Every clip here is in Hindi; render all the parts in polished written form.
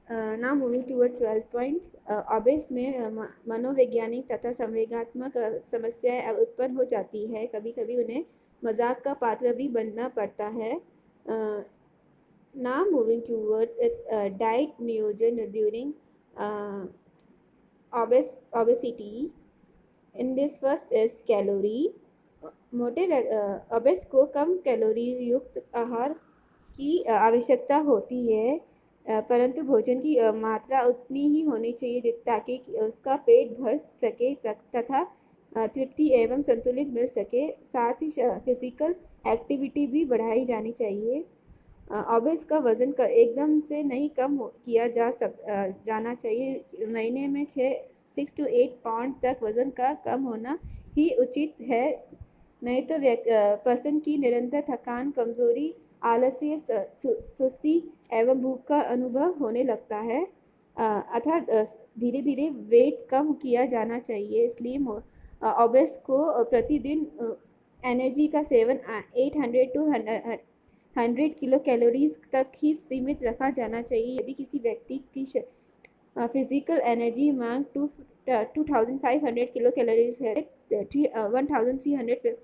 Now moving toward 12th point, obese में मनोवैज्ञानिक तथा संवेगात्मक समस्याएं उत्पन्न हो जाती है। कभी कभी उन्हें मजाक का पात्र भी बनना पड़ता है। Now moving towards its diet नियोजन during obesity. In this first is calorie. मोटे ओबेस को कम कैलोरी युक्त आहार की आवश्यकता होती है, परंतु भोजन की मात्रा उतनी ही होनी चाहिए ताकि उसका पेट भर सके तथा तृप्ति एवं संतुलित मिल सके। साथ ही फिजिकल एक्टिविटी भी बढ़ाई जानी चाहिए। ओबेस का वजन एकदम से नहीं किया जाना चाहिए। महीने में 6 to 8 पाउंड तक वजन का कम होना ही उचित है, नहीं तो पर्सन की निरंतर थकान, कमजोरी, आलस्य, सुस्ती एवं भूख का अनुभव होने लगता है। अर्थात धीरे धीरे वेट कम किया जाना चाहिए। इसलिए ओबेस को प्रतिदिन एनर्जी का सेवन 800 to 100 किलो कैलोरीज तक ही सीमित रखा जाना चाहिए। यदि किसी व्यक्ति की फिजिकल एनर्जी मांग 2500 किलो कैलोरीज है, 1300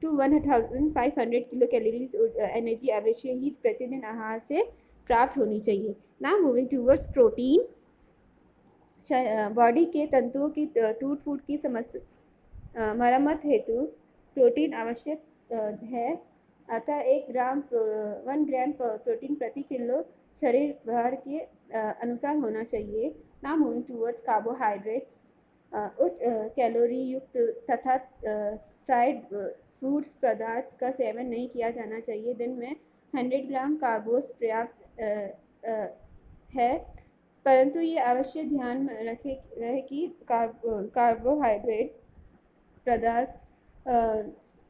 to 1500 किलो कैलोरीज एनर्जी अवश्य ही प्रतिदिन आहार से प्राप्त होनी चाहिए। Now moving towards protein. Body के तंतुओं की टूट फूट की समस्या मरम्मत हेतु प्रोटीन आवश्यक है। अतः 1 ग्राम प्रोटीन प्रति किलो शरीर भार के अनुसार होना चाहिए। Now moving towards carbohydrates. उच्च कैलोरी युक्त तथा फ्राइड फूड्स पदार्थ का सेवन नहीं किया जाना चाहिए। दिन में 100 ग्राम कार्बोस पर्याप्त है, परंतु ये अवश्य ध्यान रहे कि कार्बोहाइड्रेट पदार्थ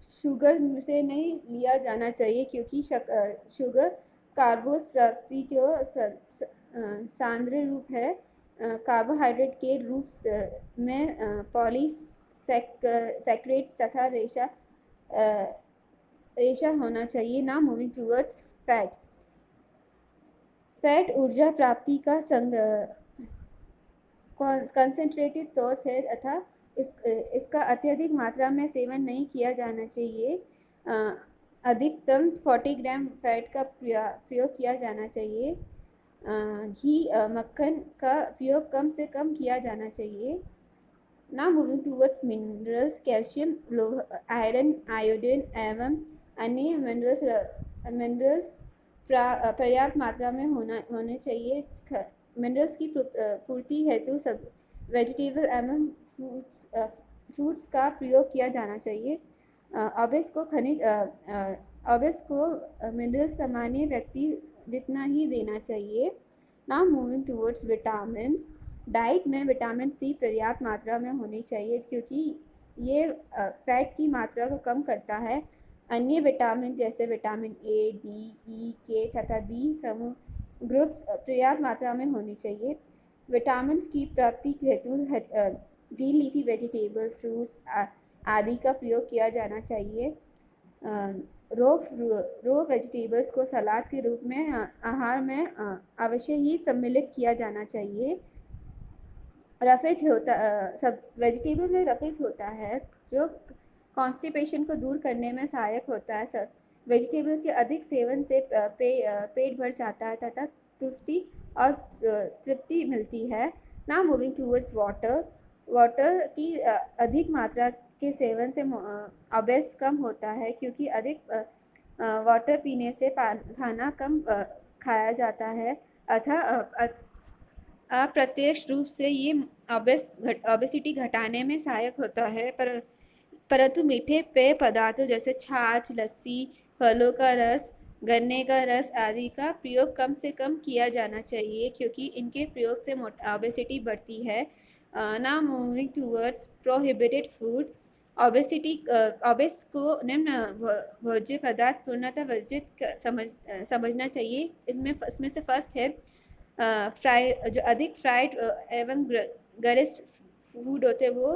शुगर से नहीं लिया जाना चाहिए, क्योंकि शुगर कार्बोस प्राप्ति को सांद्र रूप है। कार्बोहाइड्रेट के रूप में पॉलीसैकरेट्स तथा रेशा होना चाहिए। ना मूविंग टूवर्ड्स फैट। फैट ऊर्जा प्राप्ति का कंसंट्रेटेड सोर्स है अतः इसका अत्यधिक मात्रा में सेवन नहीं किया जाना चाहिए। अधिकतम 40 ग्राम फैट का प्रयोग किया जाना चाहिए। घी, मक्खन का प्रयोग कम से कम किया जाना चाहिए। Now moving towards minerals. Calcium, iron, iodine एवं अन्य मिनरल्स पर्याप्त मात्रा में होने चाहिए। मिनरल्स की पूर्ति हेतु सब वेजिटेबल एवं फ्रूट्स का प्रयोग किया जाना चाहिए। ओबेस को मिनरल सामान्य व्यक्ति जितना ही देना चाहिए। Now moving towards vitamin. Diet में विटामिन सी पर्याप्त मात्रा में होनी चाहिए, क्योंकि ये फैट की मात्रा को कम करता है। अन्य विटामिन जैसे विटामिन ए, डी, ई, के तथा बी समूह ग्रुप्स पर्याप्त मात्रा में होनी चाहिए। विटामिन की प्राप्ति हेतु ग्रीन लीफी वेजिटेबल, फ्रूट्स आदि का प्रयोग किया जाना चाहिए। रो वेजिटेबल्स को सलाद के रूप में आहार में अवश्य ही सम्मिलित किया जाना चाहिए। रफेज होता सब वेजिटेबल में रफेज होता है, जो कॉन्स्टिपेशन को दूर करने में सहायक होता है। सब वेजिटेबल के अधिक सेवन से पेट भर जाता है तथा तुष्टि और तृप्ति मिलती है। नाउ मूविंग टूवर्ड्स वाटर की अधिक मात्रा के सेवन से ओबेस कम होता है, क्योंकि अधिक वाटर पीने से खाना कम खाया जाता है। अतः अप्रत्यक्ष रूप से ये ओबेसिटी घटाने में सहायक होता है। परंतु मीठे पेय पदार्थों जैसे छाछ, लस्सी, फलों का रस, गन्ने का रस आदि का प्रयोग कम से कम किया जाना चाहिए, क्योंकि इनके प्रयोग से ओबेसिटी बढ़ती है। Now moving towards prohibited food. Obese को निम्न भोज्य पदार्थ पूर्णतः वर्जित समझना चाहिए। इसमें से फर्स्ट है जो अधिक फ्राइड एवं गरिष्ठ फूड होते हैं वो।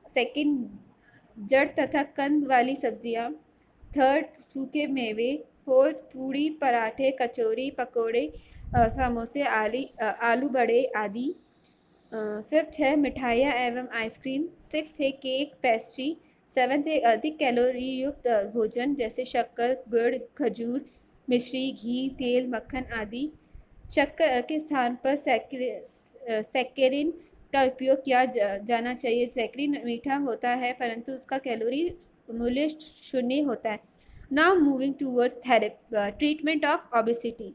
सेकंड, जड़ तथा कंद वाली सब्जियां। थर्ड, सूखे मेवे। फोर्थ, पूड़ी, पराठे, कचौरी, पकोड़े समोसे, आलू बड़े आदि। फिफ्थ है मिठाइयाँ एवं आइसक्रीम। सिक्स्थ है केक, पेस्ट्री। सेवन्थ है अधिक कैलोरी युक्त भोजन जैसे शक्कर, गुड़, खजूर, मिश्री, घी, तेल, मक्खन आदि। शक्कर के स्थान पर सैक्करिन का उपयोग किया जाना चाहिए। सैक्करिन मीठा होता है परंतु उसका कैलोरी मूल्य शून्य होता है। Now moving towards treatment of obesity.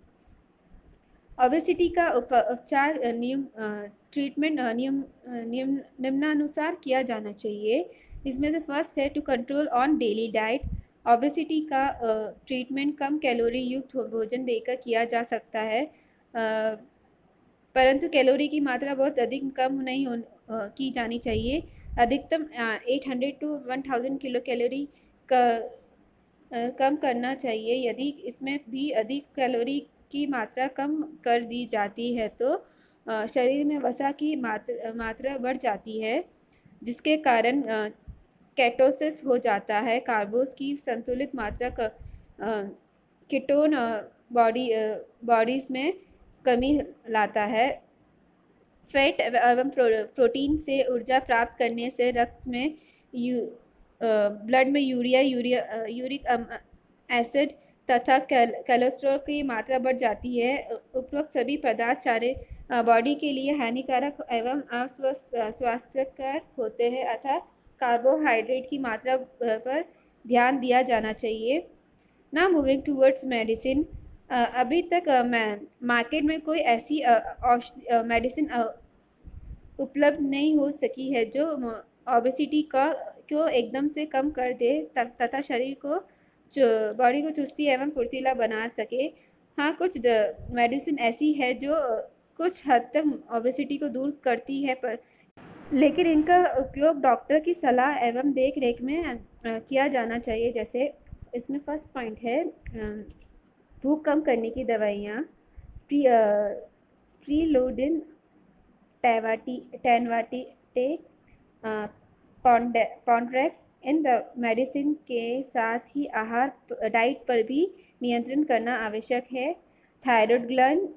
Obesity का उपचार ट्रीटमेंट निम्नानुसार किया जाना चाहिए। इसमें से फर्स्ट है to control on daily diet. Obesity का ट्रीटमेंट कम कैलोरी युक्त भोजन देकर किया जा सकता है, परंतु कैलोरी की मात्रा बहुत अधिक कम नहीं की जानी चाहिए। अधिकतम 800 टू 1000 किलो कैलोरी का कम करना चाहिए। यदि इसमें भी अधिक कैलोरी की मात्रा कम कर दी जाती है तो शरीर में वसा की मात्रा बढ़ जाती है, जिसके कारण केटोसिस हो जाता है। कार्बोस की संतुलित मात्रा कीटोन बॉडीज में कमी लाता है। फैट एवं प्रोटीन से ऊर्जा प्राप्त करने से रक्त में ब्लड में यूरिक एसिड तथा कोलेस्ट्रॉल की मात्रा बढ़ जाती है। उपरोक्त सभी पदार्थ सारे बॉडी के लिए हानिकारक एवं अस्वास्थ्यकर होते हैं, अतः कार्बोहाइड्रेट की मात्रा पर ध्यान दिया जाना चाहिए। ना मूविंग टूवर्ड्स मेडिसिन। अभी तक मार्केट में कोई ऐसी मेडिसिन उपलब्ध नहीं हो सकी है जो ओबेसिटी को एकदम से कम कर दे तथा शरीर को बॉडी को चुस्ती एवं फुर्तीला बना सके। हाँ, कुछ मेडिसिन ऐसी है जो कुछ हद तक ओबेसिटी को दूर करती है, पर लेकिन इनका उपयोग डॉक्टर की सलाह एवं देख रेख में किया जाना चाहिए। जैसे इसमें फर्स्ट पॉइंट है भूख कम करने की दवाइयाँ। प्रीलोडिन, टेनवाटे, पॉन्ड्रेक्स इन द मेडिसिन के साथ ही आहार डाइट पर भी नियंत्रण करना आवश्यक है। थायराइड ग्लैंड,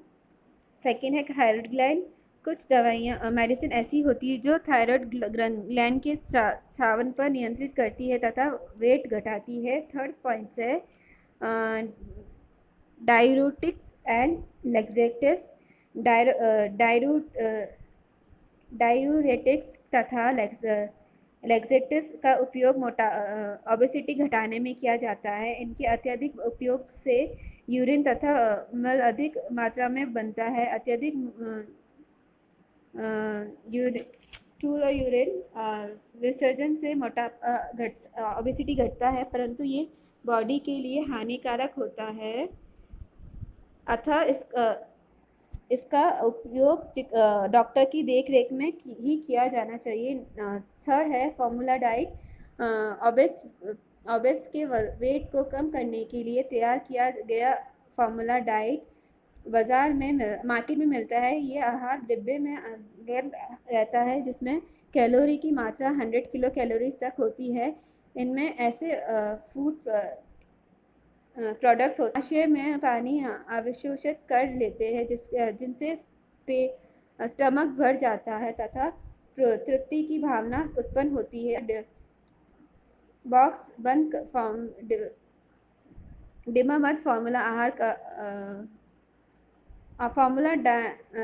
सेकेंड है थायराइड ग्लैंड। कुछ दवाइयाँ मेडिसिन ऐसी होती है जो थायराइड ग्लैंड के स्रावन पर नियंत्रित करती है तथा वेट घटाती है। थर्ड पॉइंट है डाययूरेटिक्स एंड लैक्सेटिव्स। डाययूरेटिक्स तथा लैक्सेटिव्स का उपयोग ओबेसिटी घटाने में किया जाता है। इनके अत्यधिक उपयोग से यूरिन तथा मल अधिक मात्रा में बनता है। अत्यधिक स्टूल और यूरिन विसर्जन से ओबेसिटी घटता है, परंतु ये बॉडी के लिए हानिकारक होता है, अतः इसका उपयोग डॉक्टर की देख रेख में ही किया जाना चाहिए। थर्ड है फॉर्मूला डाइट। ओबेस के वेट को कम करने के लिए तैयार किया गया फॉर्मूला डाइट बाजार में मार्केट में मिलता है। ये आहार डिब्बे में रहता है जिसमें कैलोरी की मात्रा 100 किलो कैलोरीज तक होती है। इनमें ऐसे फूड प्रोडक्ट्स आशय में पानी अवशोषित कर लेते हैं जिनसे स्टमक भर जाता है तथा तृप्ति की भावना उत्पन्न होती है। बॉक्स बंद डिब्बाबंद फार्मूला आहार का फार्मूला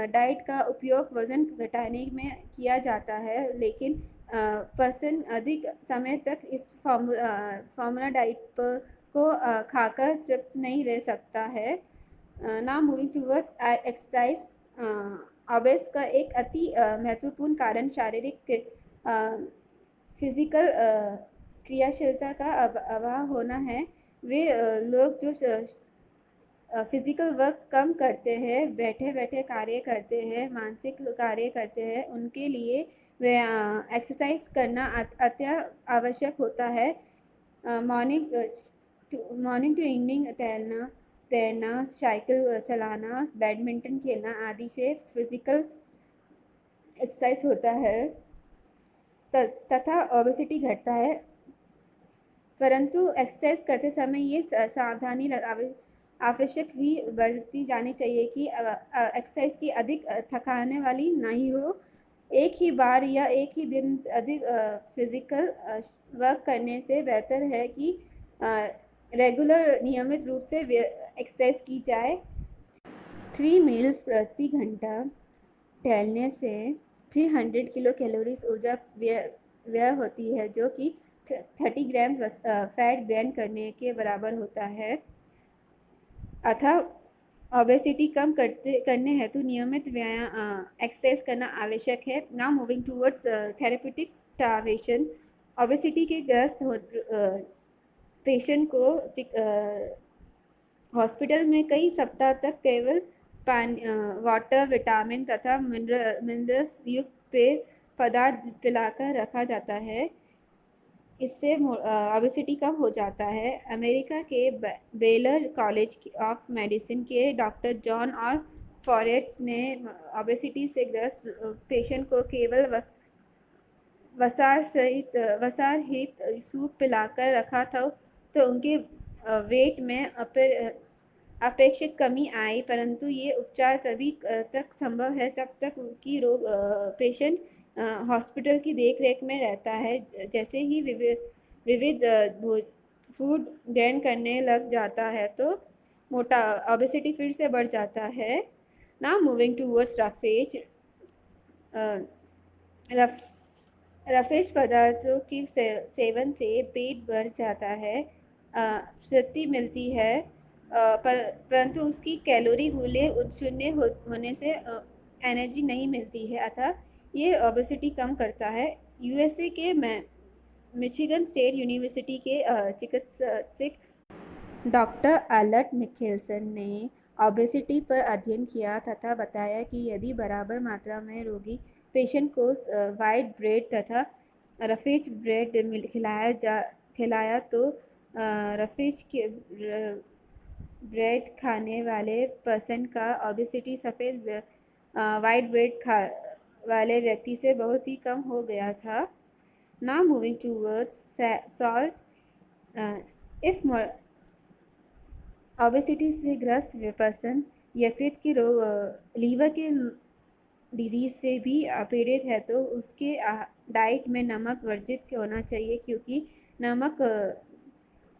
डाइट का उपयोग वज़न घटाने में किया जाता है, लेकिन पर्सन अधिक समय तक इस फार्मूला डाइट को खाकर तृप्त नहीं रह सकता है। Now moving towards exercise. Obese का एक अति महत्वपूर्ण कारण शारीरिक फिजिकल क्रियाशीलता का अभाव होना है। वे लोग जो फिजिकल वर्क कम करते हैं, बैठे बैठे कार्य करते हैं, मानसिक कार्य करते हैं, उनके लिए वे एक्सरसाइज करना आवश्यक होता है। मॉर्निंग टू इवनिंग तैरना, साइकिल चलाना, बैडमिंटन खेलना आदि से फिजिकल एक्सरसाइज होता है तथा ओबेसिटी घटता है। परंतु एक्सरसाइज करते समय ये सावधानी आवश्यक ही बरती जानी चाहिए कि एक्सरसाइज की अधिक थकाने वाली नहीं हो। एक ही बार या एक ही दिन अधिक फिजिकल वर्क करने से बेहतर है कि रेगुलर नियमित रूप से एक्सरसाइज की जाए। 3 मील्स प्रति घंटा टहलने से 300 किलो कैलोरीज ऊर्जा व्यय होती है, जो कि 30 ग्राम फैट ब्रेन करने के बराबर होता है। अतः ओबेसिटी कम करने हेतु नियमित व्यायाम एक्सरसाइज करना आवश्यक है। Now moving towards therapeutic starvation. Obesity के ग्रस्त पेशेंट को हॉस्पिटल में कई सप्ताह तक केवल पानी, वाटर, विटामिन तथा मिनरल्स युक्त पेय पदार्थ पिलाकर रखा जाता है। इससे ओबेसिटी कम हो जाता है। अमेरिका के बेलर कॉलेज ऑफ मेडिसिन के डॉक्टर जॉन और फॉरेट ने ओबेसिटी से ग्रस्त पेशेंट को केवल वसार हित सूप पिलाकर रखा था, तो उनके वेट में अपेक्षित कमी आई, परंतु ये उपचार तभी तक संभव है जब तक कि पेशेंट हॉस्पिटल की देखरेख में रहता है। जैसे ही विविध फूड ग्रहण करने लग जाता है तो ओबेसिटी फिर से बढ़ जाता है। Now moving towards roughage. Roughage पदार्थों के सेवन से पेट भर जाता है, शक्ति मिलती है, परंतु उसकी कैलोरी मूल्य शून्य होने से एनर्जी नहीं मिलती है, अतः ये ओबेसिटी कम करता है। यूएसए के मिशिगन स्टेट यूनिवर्सिटी के चिकित्सक डॉक्टर एलर्ट मिखेलसन ने ओबेसिटी पर अध्ययन किया तथा बताया कि यदि बराबर मात्रा में रोगी पेशेंट को वाइट ब्रेड तथा रफेज ब्रेड खिलाया तो रफेज के ब्रेड खाने वाले पर्सन का ओबेसिटी सफ़ेद वाइट ब्रेड वाले व्यक्ति से बहुत ही कम हो गया था। Now moving towards salt. If obesity से ग्रस्त पर्सन यकृत के रोग, लीवर के डिजीज़ से भी पीड़ित है तो उसके डाइट में नमक वर्जित होना चाहिए, क्योंकि नमक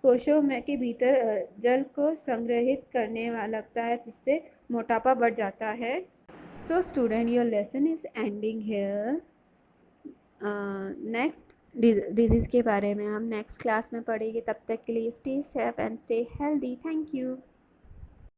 कोशों में के भीतर जल को संग्रहित करने वाला लगता है, जिससे मोटापा बढ़ जाता है। So student, your lesson is ending here. Next disease के बारे में हम नेक्स्ट क्लास में पढ़ेंगे। तब तक के लिए stay safe and stay healthy. Thank you.